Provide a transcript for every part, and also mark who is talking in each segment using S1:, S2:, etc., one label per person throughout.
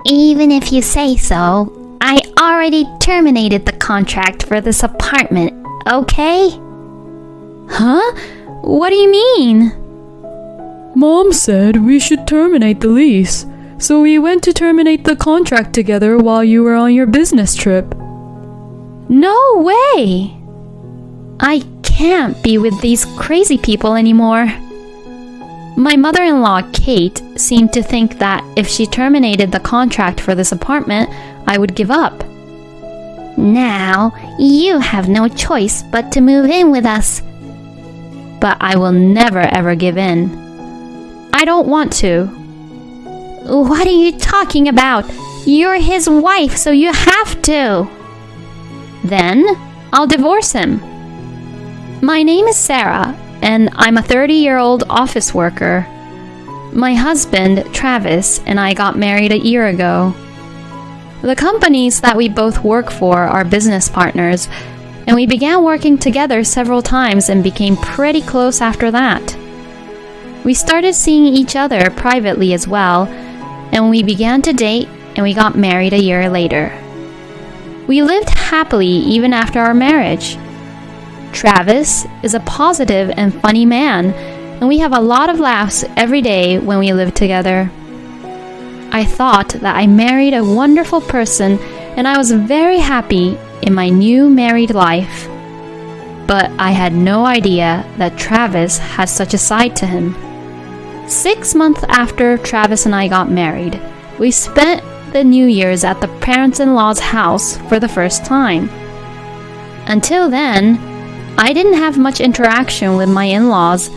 S1: Even if you say so, I already terminated the contract for this apartment, okay?
S2: Huh? What do you mean?
S3: Mom said we should terminate the lease, so we went to terminate the contract together while you were on your business trip.
S2: No way! I can't be with these crazy people anymore. My mother-in-law, Kate, seemed to think that if she terminated the contract for this apartment, I would give up.
S1: Now, you have no choice but to move in with us.
S2: But I will never ever give in. I don't want to.
S1: What are you talking about? You're his wife, so you have to.
S2: Then, I'll divorce him. My name is Sarah, and I'm a 30-year-old office worker. My husband, Travis, and I got married a year ago. The companies that we both work for are business partners, and we began working together several times and became pretty close after that. We started seeing each other privately as well, and we began to date and we got married a year later. We lived happily even after our marriage. Travis is a positive and funny man, and we have a lot of laughs every day when we live together. I thought that I married a wonderful person, and I was very happy in my new married life. But I had no idea that Travis had such a side to him. 6 months after Travis and I got married, we spent the New Year's at the parents-in-law's house for the first time. Until then, I didn't have much interaction with my in-laws,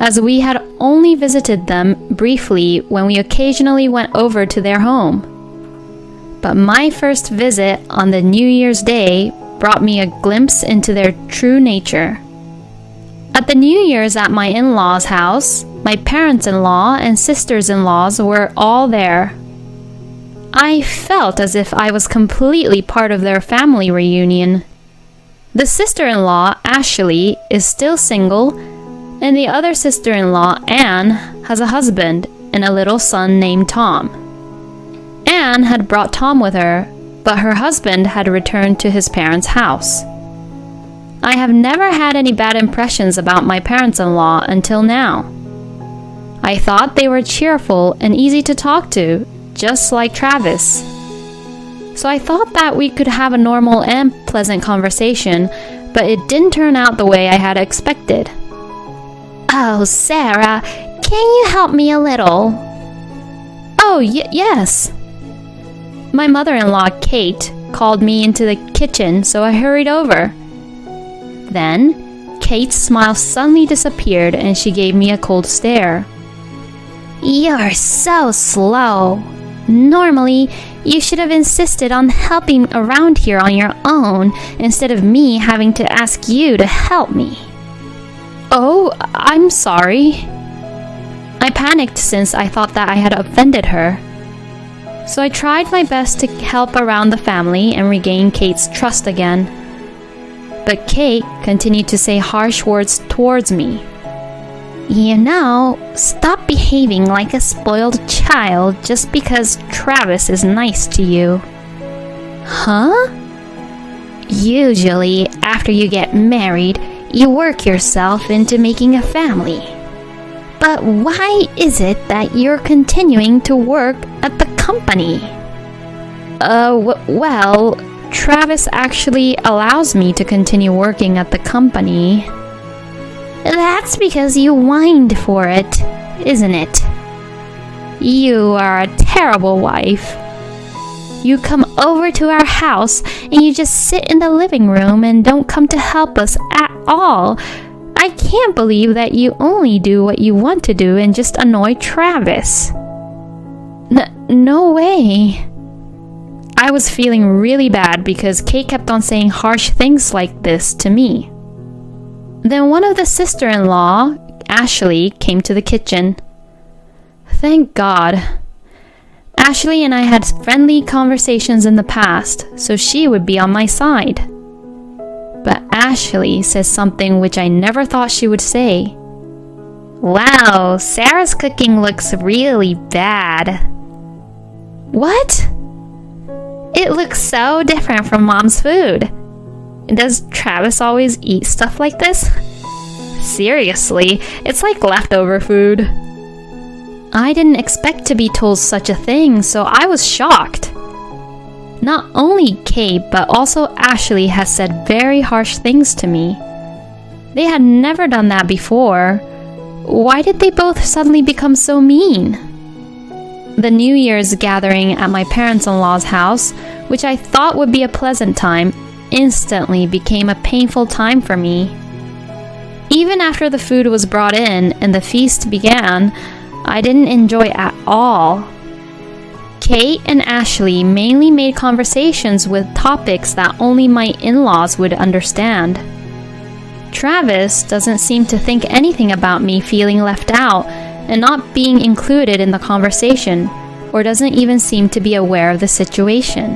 S2: as we had only visited them briefly when we occasionally went over to their home. But my first visit on the New Year's Day brought me a glimpse into their true nature. At the New Year's at my in-laws' house, my parents-in-law and sisters-in-laws were all there. I felt as if I was completely part of their family reunion. The sister-in-law, Ashley, is still single, and the other sister-in-law, Anne, has a husband and a little son named Tom. Anne had brought Tom with her, but her husband had returned to his parents' house. I have never had any bad impressions about my parents-in-law until now. I thought they were cheerful and easy to talk to, just like Travis. So I thought that we could have a normal and pleasant conversation, but it didn't turn out the way I had expected.
S1: Oh, Sarah, can you help me a little?
S2: Oh, yes. My mother-in-law, Kate, called me into the kitchen, so I hurried over. Then, Kate's smile suddenly disappeared and she gave me a cold stare.
S1: You're so slow. Normally, you should have insisted on helping around here on your own instead of me having to ask you to help me.
S2: Oh, I'm sorry. I panicked since I thought that I had offended her. So I tried my best to help around the family and regain Kate's trust again. But Kate continued to say harsh words towards me.
S1: You know, stop behaving like a spoiled child just because Travis is nice to you.
S2: Huh?
S1: Usually, after you get married, you work yourself into making a family. But why is it that you're continuing to work at the company?
S2: Well, Travis actually allows me to continue working at the company.
S1: That's because you whined for it, isn't it?
S2: You are a terrible wife. You come over to our house and you just sit in the living room and don't come to help us at all. I can't believe that you only do what you want to do and just annoy Travis. No way. I was feeling really bad because Kate kept on saying harsh things like this to me. Then one of the sister-in-law, Ashley, came to the kitchen. Thank God. Ashley and I had friendly conversations in the past, so she would be on my side. But Ashley says something which I never thought she would say.
S1: Wow, Sarah's cooking looks really bad.
S2: What?
S1: It looks so different from Mom's food. Does Travis always eat stuff like this? Seriously, it's like leftover food. I didn't expect to be told such a thing, so I was shocked. Not only Kate, but also Ashley has said very harsh things to me. They had never done that before. Why did they both suddenly become so mean? The New Year's gathering at my parents-in-law's house, which I thought would be a pleasant time, instantly became a painful time for me. Even after the food was brought in and the feast began, I didn't enjoy it at all. Kate and Ashley mainly made conversations with topics that only my in-laws would understand. Travis doesn't seem to think anything about me feeling left out and not being included in the conversation, or doesn't even seem to be aware of the situation.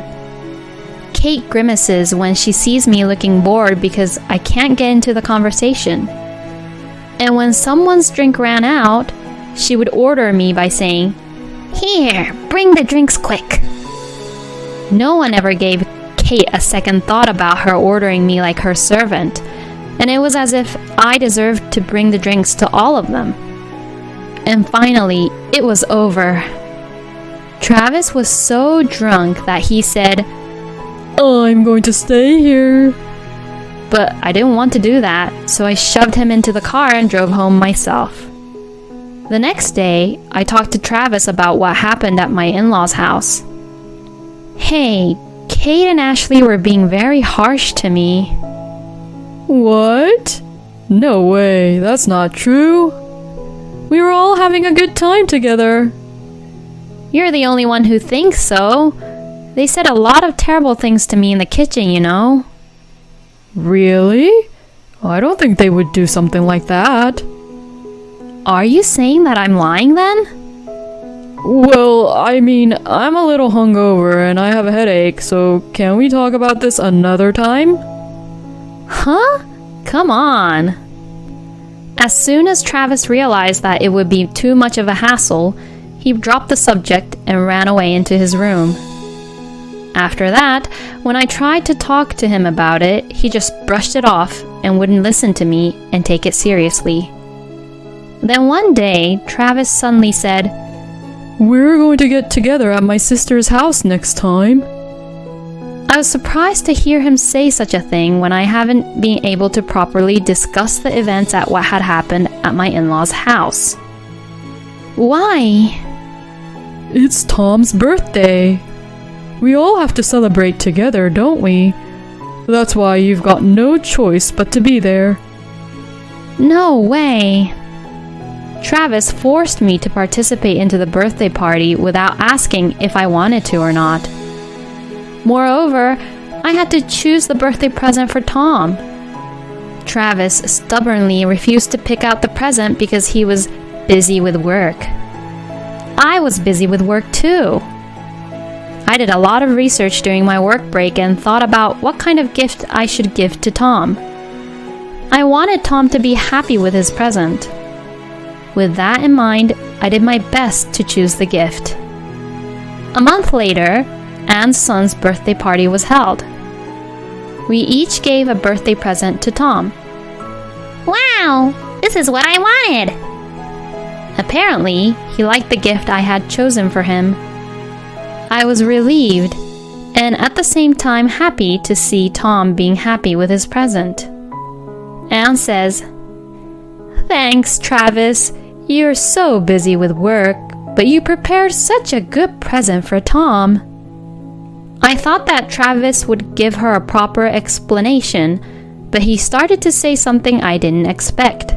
S1: Kate grimaces when she sees me looking bored because I can't get into the conversation. And when someone's drink ran out, she would order me by saying, "Here, bring the drinks quick." No one ever gave Kate a second thought about her ordering me like her servant, and it was as if I deserved to bring the drinks to all of them. And finally, it was over. Travis was so drunk that he said,
S3: I'm going to stay here.
S1: but I didn't want to do that, so I shoved him into the car and drove home myself. The next day, I talked to Travis about what happened at my in-laws' house. Hey, Kate and Ashley were being very harsh to me.
S3: What? No way, that's not true. We were all having a good time together.
S1: You're the only one who thinks so. They said a lot of terrible things to me in the kitchen, you know.
S3: Really? I don't think they would do something like that.
S1: Are you saying that I'm lying then?
S3: Well, I mean, I'm a little hungover and I have a headache, so can we talk about this another time?
S1: Huh? Come on. As soon as Travis realized that it would be too much of a hassle, he dropped the subject and ran away into his room. After that, when I tried to talk to him about it, he just brushed it off and wouldn't listen to me and take it seriously. Then one day, Travis suddenly said,
S3: We're going to get together at my sister's house next time.
S1: I was surprised to hear him say such a thing when I haven't been able to properly discuss the events at what had happened at my in-laws' house. Why?
S3: It's Tom's birthday. We all have to celebrate together, don't we? That's why you've got no choice but to be there.
S1: No way. Travis forced me to participate into the birthday party without asking if I wanted to or not. Moreover, I had to choose the birthday present for Tom. Travis stubbornly refused to pick out the present because he was busy with work. I was busy with work too. I did a lot of research during my work break and thought about what kind of gift I should give to Tom. I wanted Tom to be happy with his present. With that in mind, I did my best to choose the gift. A month later, Anne's son's birthday party was held. We each gave a birthday present to Tom. Wow, this is what I wanted! Apparently, he liked the gift I had chosen for him. I was relieved, and at the same time happy to see Tom being happy with his present. Anne says, Thanks, Travis. You're so busy with work, but you prepared such a good present for Tom. I thought that Travis would give her a proper explanation, but he started to say something I didn't expect.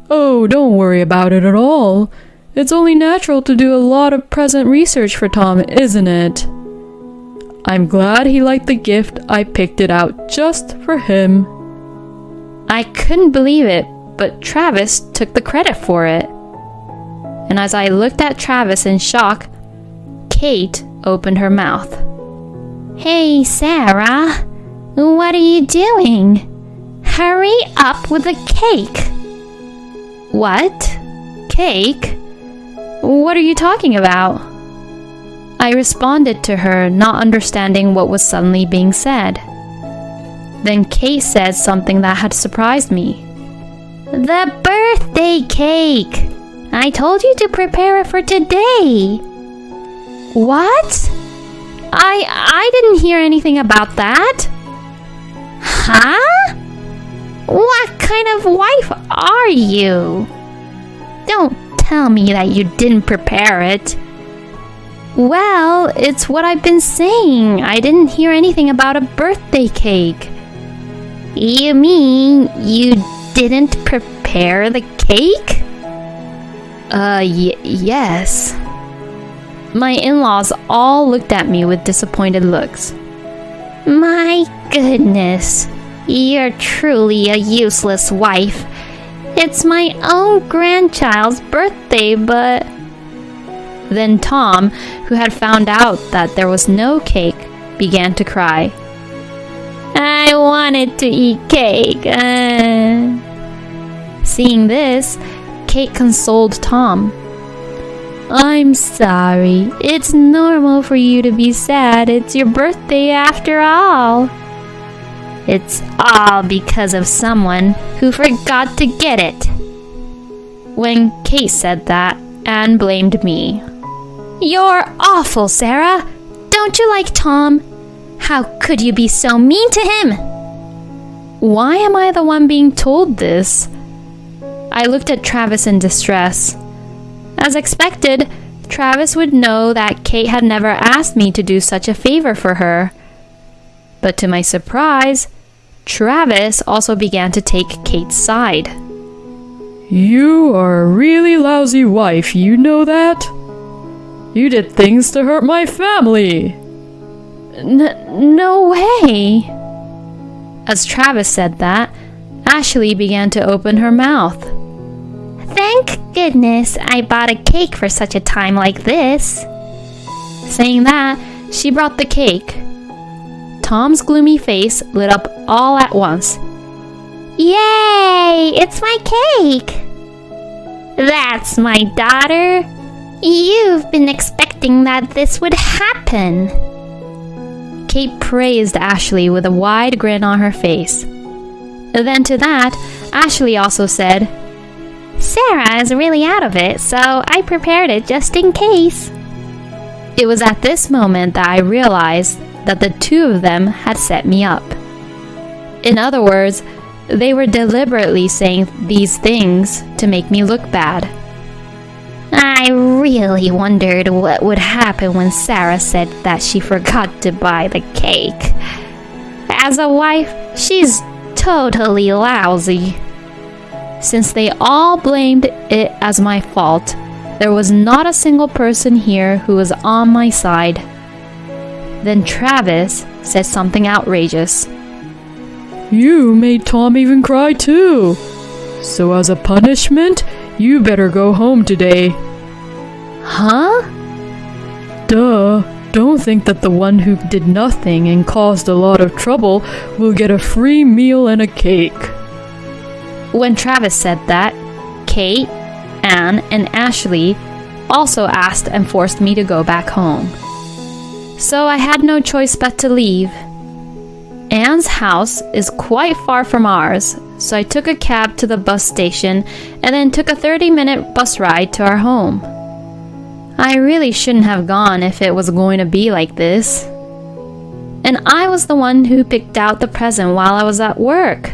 S3: Oh, don't worry about it at all. It's only natural to do a lot of present research for Tom, isn't it? I'm glad he liked the gift. I picked it out just for him.
S1: I couldn't believe it, but Travis took the credit for it. And as I looked at Travis in shock, Kate opened her mouth. Hey, Sarah, what are you doing? Hurry up with the cake. What? Cake? What are you talking about? I
S2: I responded to her, not understanding what was suddenly being said. Then Kate said something that had surprised me.
S1: The birthday cake! I told you to prepare it for today.
S2: What? I didn't hear anything about that.
S1: Huh? What kind of wife are you? Don't tell me that you didn't prepare it.
S2: Well, it's what I've been saying. I didn't hear anything about a birthday cake.
S1: You mean you didn't prepare the cake?
S2: Yes. My in-laws all looked at me with disappointed looks.
S1: My goodness, you're truly a useless wife. It's my own grandchild's birthday, but...
S2: Then Tom, who had found out that there was no cake, began to cry.
S1: I wanted to eat cake.
S2: Seeing this, Kate consoled Tom.
S1: I'm sorry. It's normal for you to be sad. It's your birthday after all. It's all because of someone who forgot to get it.
S2: When Kate said that, Anne blamed me.
S1: You're awful, Sarah. Don't you like Tom? How could you be so mean to him?
S2: Why am I the one being told this? I looked at Travis in distress. As expected, Travis would know that Kate had never asked me to do such a favor for her. But to my surprise, Travis also began to take Kate's side.
S3: You are a really lousy wife, you know that? You did things to hurt my family.
S2: No way. As Travis said that, Ashley began to open her mouth.
S1: Thank goodness I bought a cake for such a time like this.
S2: Saying that, she brought the cake. Tom's gloomy face lit up all at once.
S1: Yay! It's my cake! That's my daughter. You've been expecting that this would happen.
S2: Kate praised Ashley with a wide grin on her face. Then to that, Ashley also said,
S1: Sarah is really out of it, so I prepared it just in case.
S2: It was at this moment that I realized that the two of them had set me up. In other words, they were deliberately saying these things to make me look bad.
S1: I really wondered what would happen when Sarah said that she forgot to buy the cake. As a wife, she's totally lousy.
S2: Since they all blamed it as my fault, there was not a single person here who was on my side. Then Travis said something outrageous.
S3: You made Tom even cry too. So as a punishment, you better go home today.
S2: Huh?
S3: Duh. Don't think that the one who did nothing and caused a lot of trouble will get a free meal and a cake.
S2: When Travis said that, Kate, Anne, and Ashley also asked and forced me to go back home. So I had no choice but to leave. Anne's house is quite far from ours, so I took a cab to the bus station and then took a 30-minute bus ride to our home. I really shouldn't have gone if it was going to be like this. And I was the one who picked out the present while I was at work.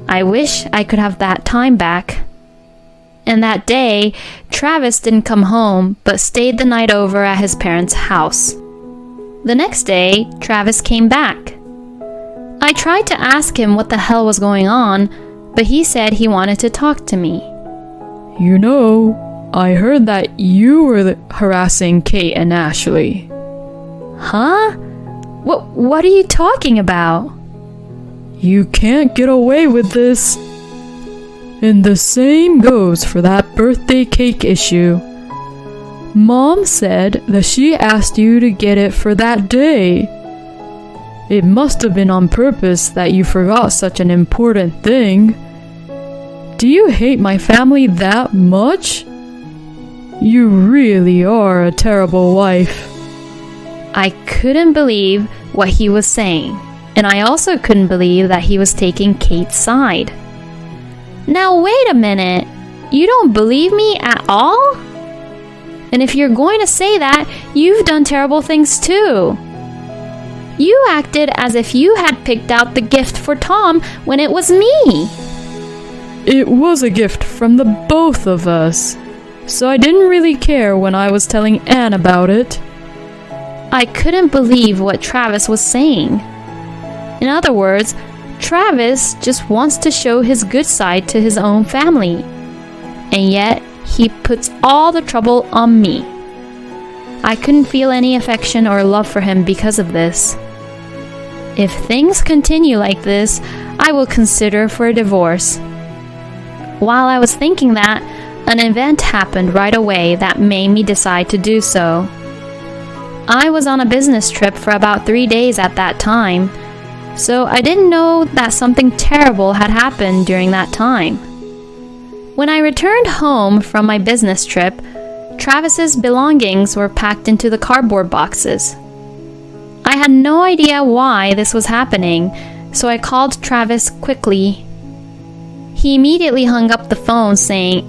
S2: I wish I could have that time back. And that day, Travis didn't come home, but stayed the night over at his parents' house. The next day, Travis came back. I tried to ask him what the hell was going on, but he said he wanted to talk to me.
S3: You know, I heard that you were harassing Kate and Ashley.
S2: Huh? What are you talking about?
S3: You can't get away with this. And the same goes for that birthday cake issue. Mom said that she asked you to get it for that day. It must have been on purpose that you forgot such an important thing. Do you hate my family that much? You really are a terrible wife.
S2: I couldn't believe what he was saying, and I also couldn't believe that he was taking Kate's side. Now wait a minute, you don't believe me at all? And if you're going to say that, you've done terrible things too. You acted as if you had picked out the gift for Tom when it was me.
S3: It was a gift from the both of us, so I didn't really care when I was telling Anne about it.
S2: I couldn't believe what Travis was saying. In other words, Travis just wants to show his good side to his own family, and yet he puts all the trouble on me. I couldn't feel any affection or love for him because of this. If things continue like this, I will consider for a divorce. While I was thinking that, an event happened right away that made me decide to do so. I was on a business trip for about 3 days at that time, so I didn't know that something terrible had happened during that time. When I returned home from my business trip, Travis's belongings were packed into the cardboard boxes. I had no idea why this was happening, so I called Travis quickly. He immediately hung up the phone saying,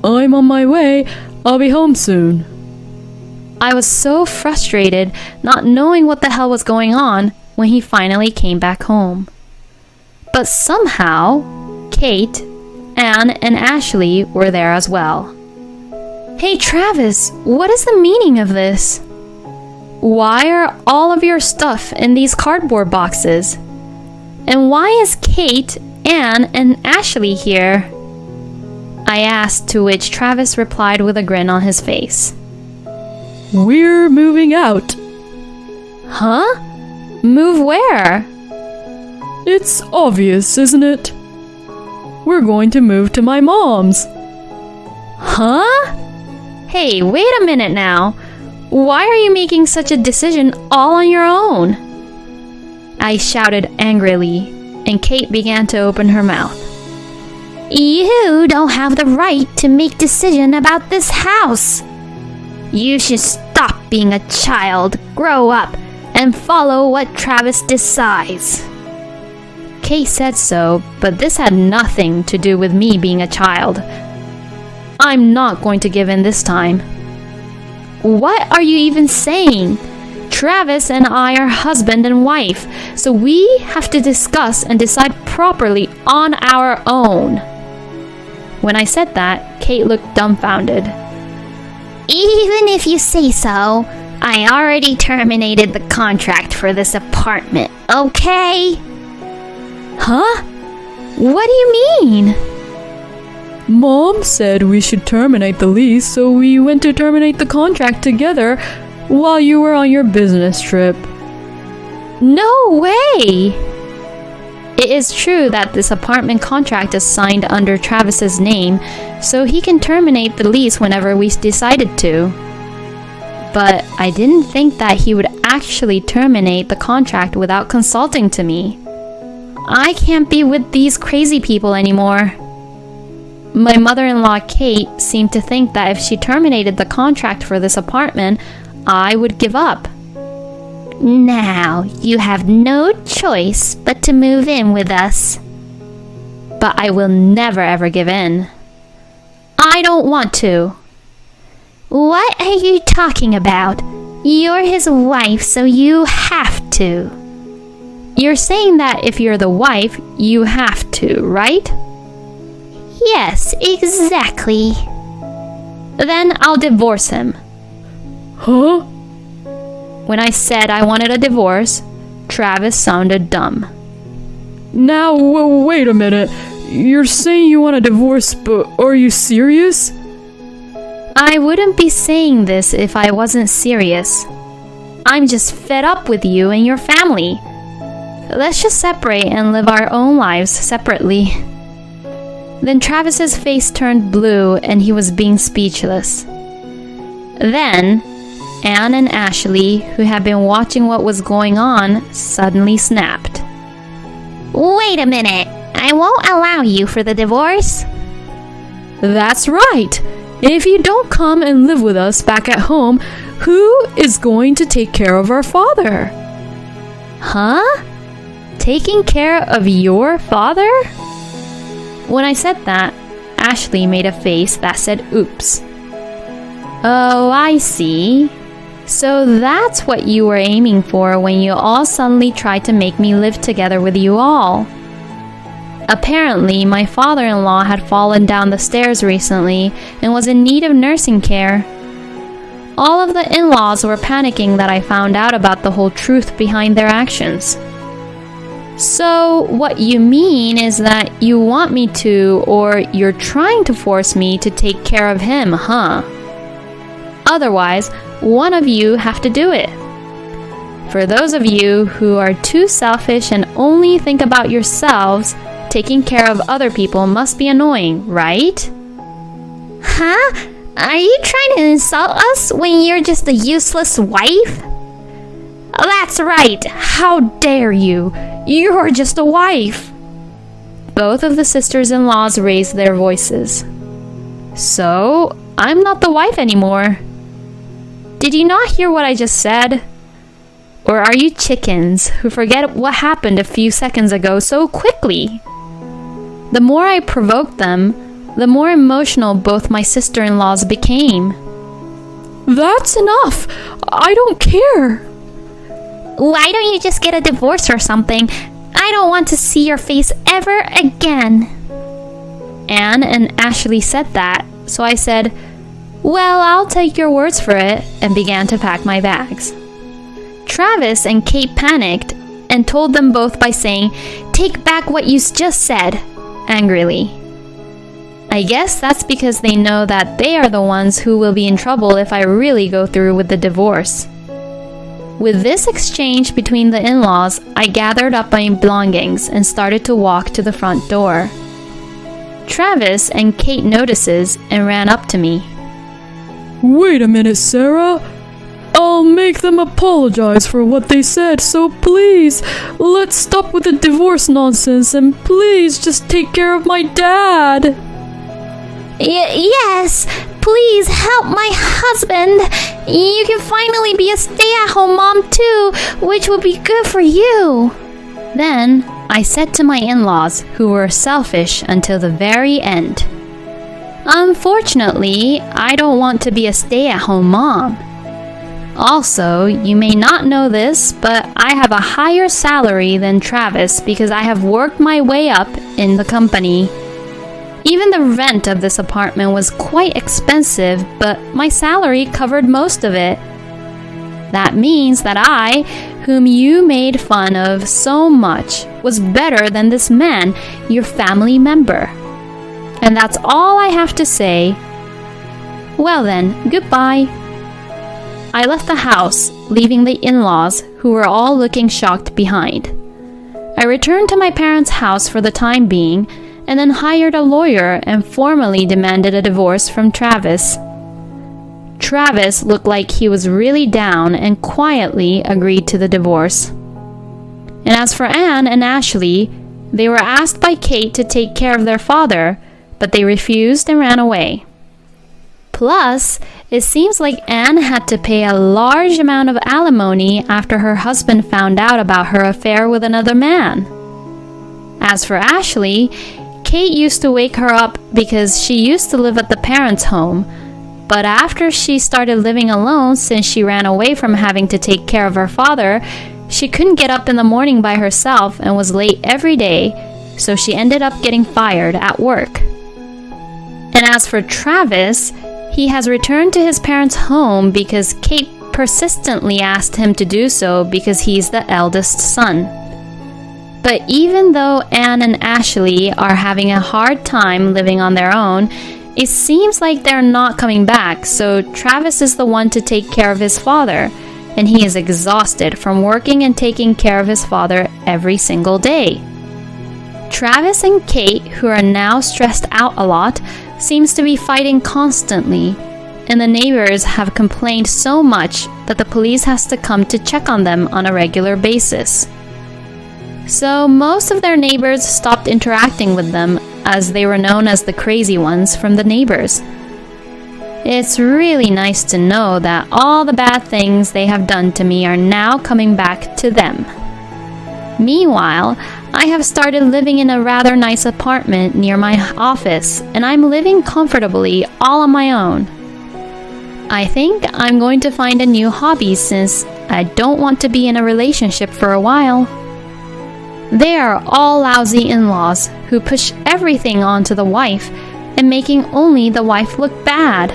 S3: I'm on my way. I'll be home soon.
S2: I was so frustrated, not knowing what the hell was going on, when he finally came back home. But somehow, Kate, Anne, and Ashley were there as well. Hey Travis, what is the meaning of this? Why are all of your stuff in these cardboard boxes? And why is Kate, Anne, and Ashley here? I asked, to which Travis replied with a grin on his face.
S3: We're moving out.
S2: Huh? Move where?
S3: It's obvious, isn't it? We're going to move to my mom's.
S2: Huh? Hey, wait a minute now. Why are you making such a decision all on your own? I shouted angrily, and Kate began to open her mouth.
S1: You don't have the right to make decision about this house. You should stop being a child, grow up, and follow what Travis decides.
S2: Kate said so, but this had nothing to do with me being a child. I'm not going to give in this time. What are you even saying? Travis and I are husband and wife, so we have to discuss and decide properly on our own. When I said that, Kate looked dumbfounded.
S1: Even if you say so, I already terminated the contract for this apartment, okay?
S2: Huh? What do you mean?
S3: Mom said we should terminate the lease, so we went to terminate the contract together while you were on your business trip.
S2: No way! It is true that this apartment contract is signed under Travis's name, so he can terminate the lease whenever we decided to. But I didn't think that he would actually terminate the contract without consulting to me. I can't be with these crazy people anymore. My mother-in-law Kate seemed to think that if she terminated the contract for this apartment, I would give up.
S1: Now, you have no choice but to move in with us.
S2: But I will never ever give in. I don't want to.
S1: What are you talking about? You're his wife, so you have to.
S2: You're saying that if you're the wife, you have to, right?
S1: Yes, exactly.
S2: Then I'll divorce him.
S3: Huh?
S2: When I said I wanted a divorce, Travis sounded dumb.
S3: Now, wait a minute. You're saying you want a divorce, but are you serious?
S2: I wouldn't be saying this if I wasn't serious. I'm just fed up with you and your family. Let's just separate and live our own lives separately. Then Travis's face turned blue and he was being speechless. Then, Anne and Ashley, who had been watching what was going on, suddenly snapped.
S1: Wait a minute. I won't allow you for the divorce.
S2: That's right.
S3: If you don't come and live with us back at home, who is going to take care of our father?
S2: Huh? Taking care of your father? When I said that, Ashley made a face that said oops. Oh, I see. So that's what you were aiming for when you all suddenly tried to make me live together with you all. Apparently, my father-in-law had fallen down the stairs recently and was in need of nursing care. All of the in-laws were panicking that I found out about the whole truth behind their actions. So, what you mean is that you want me to, or you're trying to force me to take care of him, huh? Otherwise, one of you have to do it. For those of you who are too selfish and only think about yourselves, taking care of other people must be annoying, right?
S1: Huh? Are you trying to insult us when you're just a useless wife?
S2: That's right! How dare you! You're just a wife! Both of the sisters-in-laws raised their voices. So, I'm not the wife anymore. Did you not hear what I just said? Or are you chickens who forget what happened a few seconds ago so quickly? The more I provoked them, the more emotional both my sister-in-laws became.
S3: That's enough! I don't care!
S1: Why don't you just get a divorce or something? I don't want to see your face ever again.
S2: Anne and Ashley said that, so I said, well, I'll take your words for it, and began to pack my bags. Travis and Kate panicked and told them both by saying, "Take back what you just said," angrily. I guess that's because they know that they are the ones who will be in trouble if I really go through with the divorce. With this exchange between the in-laws, I gathered up my belongings and started to walk to the front door. Travis and Kate notices and ran up to me.
S3: Wait a minute, Sarah. I'll make them apologize for what they said, so please, let's stop with the divorce nonsense and please just take care of my dad.
S1: Yes, please help my husband. You can finally be a stay-at-home mom too, which would be good for you.
S2: Then I said to my in-laws, who were selfish until the very end, unfortunately, I don't want to be a stay-at-home mom. Also, you may not know this, but I have a higher salary than Travis because I have worked my way up in the company. Even the rent of this apartment was quite expensive, but my salary covered most of it. That means that I, whom you made fun of so much, was better than this man, your family member. And that's all I have to say. Well then, goodbye. I left the house, leaving the in-laws, who were all looking shocked behind. I returned to my parents' house for the time being, and then hired a lawyer and formally demanded a divorce from Travis. Travis looked like he was really down and quietly agreed to the divorce. And as for Anne and Ashley, they were asked by Kate to take care of their father, but they refused and ran away. Plus, it seems like Anne had to pay a large amount of alimony after her husband found out about her affair with another man. As for Ashley, Kate used to wake her up because she used to live at the parents' home, but after she started living alone since she ran away from having to take care of her father, she couldn't get up in the morning by herself and was late every day, so she ended up getting fired at work. And as for Travis, he has returned to his parents' home because Kate persistently asked him to do so because he's the eldest son. But even though Anne and Ashley are having a hard time living on their own, it seems like they're not coming back, so Travis is the one to take care of his father, and he is exhausted from working and taking care of his father every single day. Travis and Kate, who are now stressed out a lot, seems to be fighting constantly, and the neighbors have complained so much that the police has to come to check on them on a regular basis. So most of their neighbors stopped interacting with them as they were known as the crazy ones from the neighbors.
S1: It's really nice to know that all the bad things they have done to me are now coming back to them. Meanwhile, I have started living in a rather nice apartment near my office, and I'm living comfortably all on my own. I think I'm going to find a new hobby since I don't want to be in a relationship for a while. They are all lousy in-laws who push everything onto the wife and making only the wife look bad.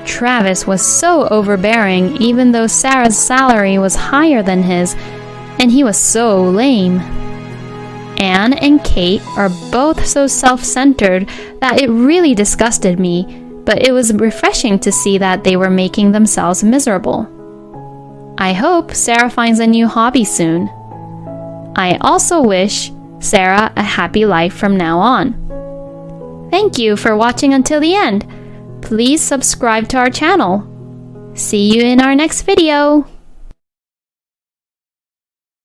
S1: Travis was so overbearing even though Sarah's salary was higher than his, and he was so lame. Anne and Kate are both so self-centered that it really disgusted me, but it was refreshing to see that they were making themselves miserable. I hope Sarah finds a new hobby soon. I also wish Sarah a happy life from now on. Thank you for watching until the end. Please subscribe to our channel. See you in our next video.